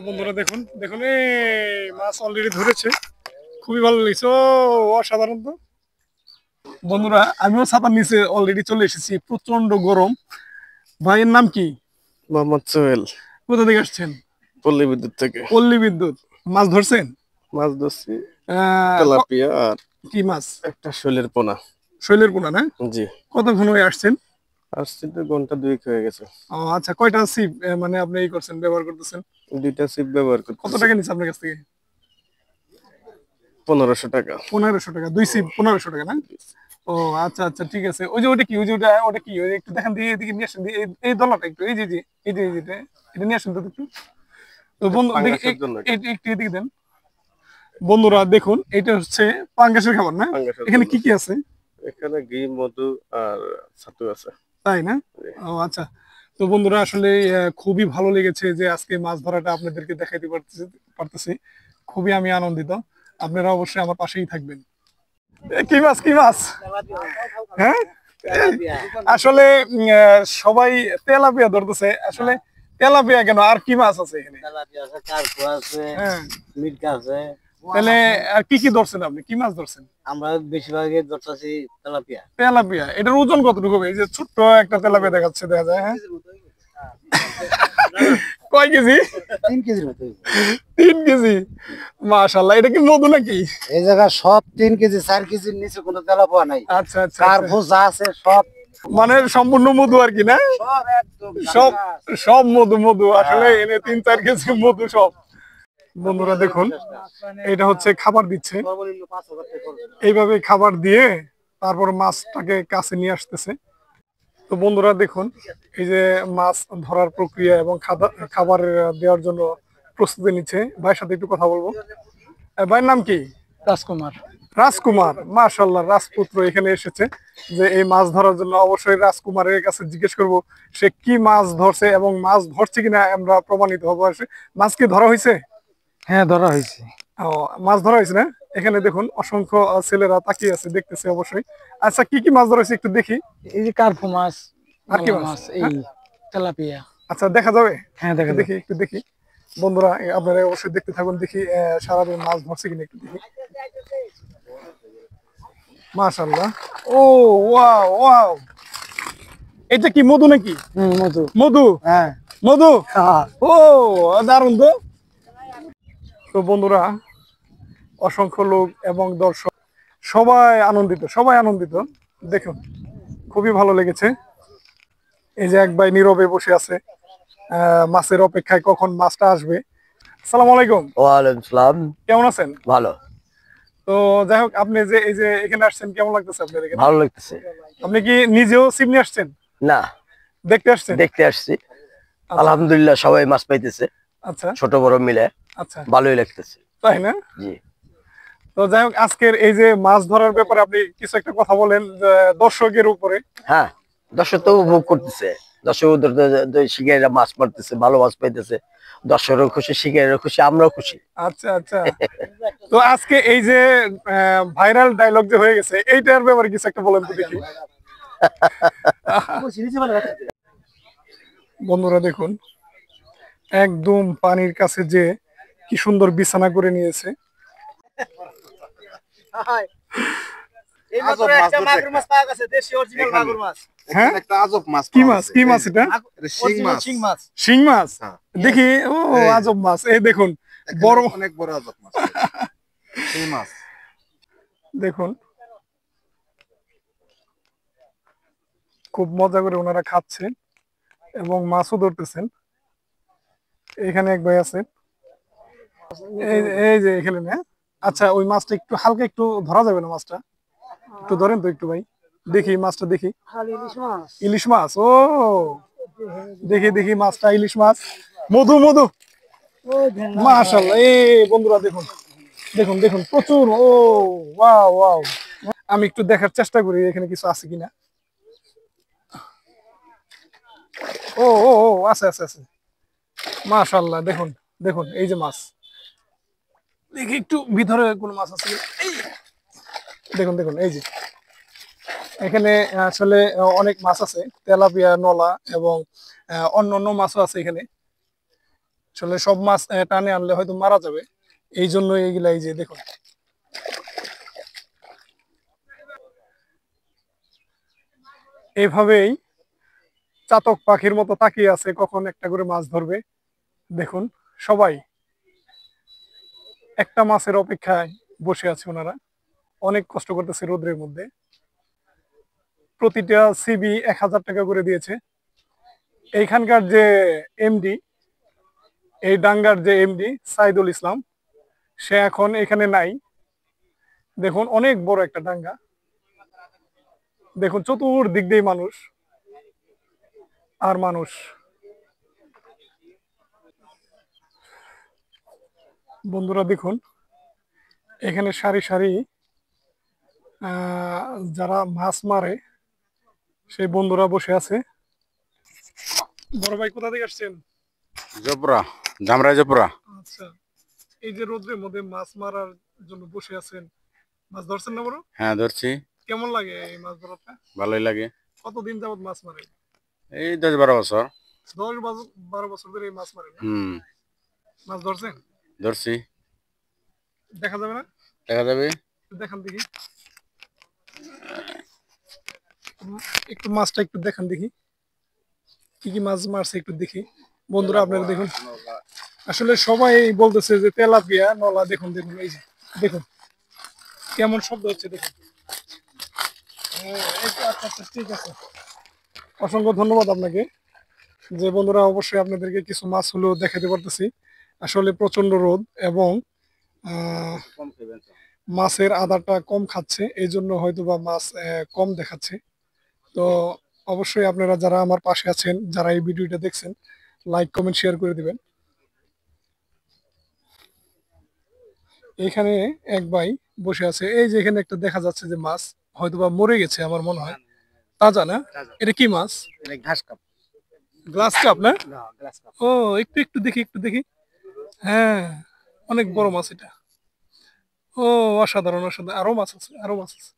বন্ধুরা দেখুন দেখুন এই মাছ অলরেডি ধরেছে, খুবই ভালো লাগছে। ও অসাধারণ তো। বন্ধুরা আমিও ছাতার নিচে অলরেডি চলে এসেছি, প্রচন্ড গরম। ভাইয়ের নাম কি? মোহাম্মদ সোহেল। কোথা থেকে আসছেন? পল্লী বিদ্যুৎ থেকে। পল্লী বিদ্যুৎ। মাছ ধরছেন? মাছ ধরছি আহ, ক- তেলাপিয়া আর কি মাছ? একটা শৈলের পোনা। শৈলের পোনা না? জি, কতক্ষণ হয়ে আসছেন? আসছি তো ঘন্টা দুয়েক হয়ে গেছে। ও আচ্ছা, কয়টা সিপ মানে আপনি এই করছেন, ব্যবহার করতেছেন? দুইটা সিপ ব্যবহার কত করতেছি। টাকা নিচ্ছে আপনার কাছ থেকে? 1500 টাকা। 1500 টাকা, 2 সিপ 1500 টাকা না? ও আচ্ছা আচ্ছা, ঠিক আছে। ওই যে ওটা কি, ওই যে ওটা ওটা কি, ওই যে একটু দেখান দিয়ে এদিকে নিয়ে আসেন, এই দলাটা একটু, এই যে যে এই যে এই যেটা, এটা নিয়ে আসেন তো একটু। তো এটা বন্ধু দেখি পাঙ্গাসের জন্য এটা। একটু এদিকে দেন। বন্ধুরা দেখুন, এটা হচ্ছে পাঙ্গাসের খাবার না? পাঙ্গাসের এখানে জন্য। কি কি আছে? এখানে ঘি, মধু আর ছাতু আছে। তাই না? জি। ও আচ্ছা। তো বন্ধুরা আসলে খুবই ভালো লেগেছে যে আজকে মাছ ধরাটা আপনাদেরকে দেখাইতে পারতেছি। খুবই আমি আনন্দিত। আপনারা অবশ্যই আমার পাশেই থাকবেন। কি মাছ, কি মাছ? হ্যাঁ, আসলে সবাই তেলাপিয়া ধরতেছে আসলে। তেলাপিয়া কেন, আর কি মাছ আছে এখানে? তেলাপিয়া আছে, কার্পু আছে, হ্যাঁ, মিরকা আছে। তাহলে আর কি কি ধরছেন আপনি, কি মাছ ধরছেন? আমরা বেশিরভাগই ধরতেছি তেলাপিয়া। তেলাপিয়া, এটার ওজন কতটুকু হবে? এই যে ছোট্ট একটা তেলাপিয়া দেখাচ্ছে, দেখা যায়। হ্যাঁ, কয় কেজি? 3 কেজির মতো। 3 কেজি। মাশাল্লাহ, এটা কি মধু নাকি? এই জায়গা সব 3 কেজি 4 কেজির নিচে কোনো তেলাপিয়া নাই। আচ্ছা আচ্ছা আচ্ছা। কার্পু যা আছে সব মানে সম্পূর্ণ মধু আর কি না? সব একদম সব সব মধু মধু আসলে এনে 3-4 কেজি মধু সব। বন্ধুরা দেখুন, এটা হচ্ছে খাবার দিচ্ছে। সর্বনিম্ন 5,000 টাকা খরচ। এইভাবে খাবার দিয়ে তারপর মাছটাকে কাছে নিয়ে আসতেছে। তো বন্ধুরা দেখুন, এই যে মাছ ধরার প্রক্রিয়া এবং খাবার দেওয়ার জন্য প্রস্তুতি নিচ্ছে। ভাইয়ের সাথে একটু কথা বলবো। ভাইয়ের নাম কি? রাজকুমার। রাজকুমার, মাশাআল্লাহ, রাজপুত্র এখানে এসেছে। যে এই মাছ ধরার জন্য অবশ্যই রাজকুমারের কাছে জিজ্ঞেস করব সে কি মাছ ধরছে এবং মাছ ধরছে কিনা আমরা প্রমাণিত হবো। মাছ কি ধরা হয়েছে? হ্যাঁ, ধরা হয়েছে। ও, মাছ ধরা হয়েছে না? এখানে দেখুন অসংখ্য ছেলেরা তাকিয়ে আছে, দেখতেছে অবশ্যই। আচ্ছা, কি কি মাছ ধরা হয়েছে একটু দেখি। এই যে কার্পু মাছ, আর কি মলা মাছ? মাছ, এই হ্যাঁ? তেলাপিয়া। আচ্ছা, দেখা যাবে? হ্যাঁ, দেখা একটু যাবে। দেখি একটু দেখি। বন্ধুরা আপনারা অবশ্যই দেখতে থাকুন, দেখি সারাদিন মাছ ধরছে কিনা একটু দেখি। মাশাআল্লাহ। ও ওয়াও ওয়াও, এটা কি মধু নাকি? মধু। মধু, হ্যাঁ। মধু। হ্যাঁ। ও দারুণ তো। তো বন্ধুরা, অসংখ্য লোক এবং দর্শক সবাই আনন্দিত, সবাই আনন্দিত। দেখুন, খুবই ভালো লেগেছে। এই যে এক ভাই নীরবে বসে আছে, মাছের অপেক্ষায় কখন মাছটা আসবে। আসসালামু আলাইকুম। ওয়ালাইকুম সালাম। কেমন আছেন? ভালো। তো যাই হোক, আপনি যে এই যে এখানে আসছেন, কেমন লাগতেছে আপনার এখানে? ভালো লাগতেছে। আপনি কি নিজেও সিম নিয়ে আসছেন, না, দেখতে আসছেন? দেখতে আসছি। আচ্ছা আলহামদুলিল্লাহ সবাই মাছ পাইতেছে, আচ্ছা ছোট বড় মিলে আচ্ছা, ভালোই লাগতেছে। তাই না? জি। তো যাই হোক, আজকের এই যে মাছ ধরার ব্যাপারে আপনি কিছু একটা কথা বলেন যে দর্শকের উপরে। হ্যাঁ, দর্শক তো উপভোগ করতেছে। দর্শক শিকারীরা মাছ মারতেছে, ভালো মাছ পাইতেছে। দর্শকরাও খুশি, শিকারীরা খুশি, আমরাও খুশি। আচ্ছা আচ্ছা। তো আজকে এই যে ভাইরাল ডায়লগ যে হয়ে গেছে, এইটার ব্যাপারে কিছু একটা বলেন তো দেখি। বন্ধুরা দেখুন, একদম পানির কাছে যে কি সুন্দর বিছানা করে নিয়েছে। হ্যাঁ, একটা আজব মাছ। কি মাছ, কি মাছ এটা? শিং মাছ। শিং মাছ। হ্যাঁ। দেখি, ও আজব মাছ, এই দেখুন বড়। অনেক বড় আজব মাছ। শিং মাছ। দেখুন, খুব মজা করে ওনারা খাচ্ছে এবং মাছও ধরতেছেন। এখানে এক ভাই আছে, এই যে এখানে না। আচ্ছা, ওই মাছটা একটু হালকা, একটু ধরা যাবে না মাছটা? একটু ধরেন তো একটু ভাই, দেখি মাছটা দেখি। ইলিশ মাছ। ও দেখি দেখি মাছটা, ইলিশ মাছ। মধু মধু, মাশাআল্লাহ। এই বন্ধুরা দেখুন দেখুন দেখুন, প্রচুর। ও ওয়াও ওয়াও। আমি একটু দেখার চেষ্টা করি এখানে কিছু আছে কিনা। ও ও ও, আছে আছে আছে। মাশাআল্লাহ, দেখুন দেখুন, এই যে মাছ। দেখি একটু ভিতরে কোনো মাছ আছে কিনা। এই দেখুন দেখুন, এই যে এখানে আসলে অনেক মাছ আছে, তেলাপিয়া, নলা এবং অন্য অন্য মাছও আছে এখানে। আসলে সব মাছ টানে আনলে হয়তো মারা যাবে, এই জন্য এইগুলা, এই যে দেখুন এইভাবেই চাতক পাখির মতো তাকিয়ে আছে কখন একটা করে মাছ ধরবে। দেখুন সবাই একটা মাছের অপেক্ষায় বসে আছে, ওনারা অনেক কষ্ট করতেছে রোদ্রের মধ্যে। প্রতিটা সিবি 1000 টাকা করে দিয়েছে। এইখানকার যে এমডি, এই ডাঙ্গার যে এমডি সাইদুল ইসলাম, সে এখন এখানে নাই। দেখুন অনেক বড় একটা ডাঙ্গা, দেখুন চতুর্দিক দিয়ে মানুষ আর মানুষ। বন্ধুরা দেখুন এখানে সারি সারি যারা মাছ মারে সেই বন্ধুরা বসে আছে। বড় ভাই কোথা থেকে আসছেন? জবরা, জামরা জবরা। আচ্ছা, এই যে রোদ্রের মধ্যে মাছ মারার জন্য বসে আছেন, মাছ ধরছেন না বড়? হ্যাঁ ধরছি। কেমন লাগে এই মাছ ধরাটা? ভালোই লাগে। কতদিন যাবত মাছ মারে? এই 10-12 বছর। 10-12 বছর ধরে এই মাছ মারে? মাছ ধরছেন? ধরছি। দেখা যাবে না? দেখা যাবে। দেখান দেখি, একটু মাছটা একটু দেখান দেখি, কি কি মাছ মারছে একটু দেখি। বন্ধুরা আপনারা দেখুন, আসলে সবাই বলতেছে যে তেলাপিয়া নলা। দেখুন দেখুন এই যে দেখুন কেমন শব্দ হচ্ছে, দেখুন। আচ্ছা আচ্ছা ঠিক আছে, অসংখ্য ধন্যবাদ আপনাকে। যে বন্ধুরা অবশ্যই আপনাদেরকে কিছু মাছ হলেও দেখাতে পারতেছি। আসলে প্রচন্ড রোদ এবং মাছের আদারটা কম খাচ্ছে, এই জন্য হয়তো বা মাছ কম দেখাচ্ছে। তো অবশ্যই আপনারা যারা আমার পাশে আছেন, যারা এই ভিডিওটা দেখছেন, লাইক কমেন্ট শেয়ার করে দিবেন। এখানে এক ভাই বসে আছে, এই যে এখানে একটা দেখা যাচ্ছে যে মাছ হয়তো বা মরে গেছে আমার মনে হয়, তাজা না? এটা কি মাছ? ঘাস কাপ। গ্লাস কাপ না? ও একটু একটু দেখি, একটু দেখি। হ্যাঁ অনেক বড় মাছ এটা। ও অসাধারণ অসাধারণ, আরো মাছ আছে, আরো মাছ আছে।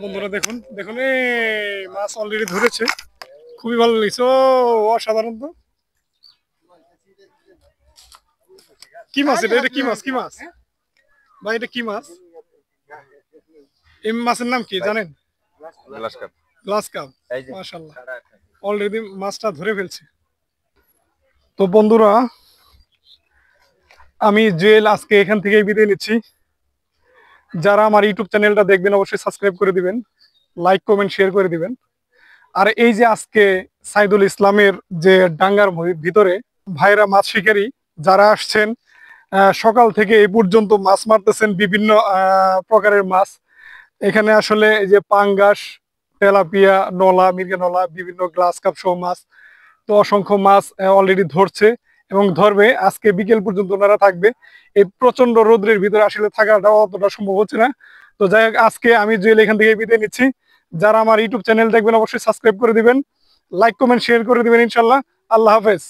বন্ধুরা দেখুন দেখুন, এই মাছ অলরেডি ধরেছে, খুবই ভালো লাগছে। ও অসাধারণ তো। কি মাছ এটা? এটা কি মাছ? কি মাছ ভাই? এটা কি মাছ? এই মাছের নাম কি জানেন? Glass cup. মাশাআল্লাহ, অলরেডি মাছটা ধরে ফেলছে। তো বন্ধুরা আমি জুয়েল আজকে এখান থেকেই বিদায় নিচ্ছি। যারা আমার ইউটিউব চ্যানেলটা দেখবেন অবশ্যই সাবস্ক্রাইব করে দিবেন, লাইক কমেন্ট শেয়ার করে দিবেন। আর এই যে আজকে সাইদুল ইসলামের যে ডাঙ্গার ভিতরে ভাইরা মাছ শিকারী যারা আসছেন, সকাল থেকে এই পর্যন্ত মাছ মারতেছেন, বিভিন্ন প্রকারের মাছ। এখানে আসলে এই যে পাঙ্গাস, তেলাপিয়া, নলা, মির্গা নলা, বিভিন্ন গ্লাস কাপ সহ মাছ, তো অসংখ্য মাছ অলরেডি ধরছে এবং ধরবে। আজকে বিকেল পর্যন্ত ওনারা থাকবে। এই প্রচন্ড রোদ্রের ভিতরে আসলে থাকাটা অতটা সম্ভব হচ্ছে না। তো যাই হোক, আজকে আমি জুয়েল এখান থেকে বিদায় নিচ্ছি। যারা আমার ইউটিউব চ্যানেল দেখবেন অবশ্যই সাবস্ক্রাইব করে দিবেন, লাইক কমেন্ট শেয়ার করে দিবেন ইনশাল্লাহ। আল্লাহ হাফেজ।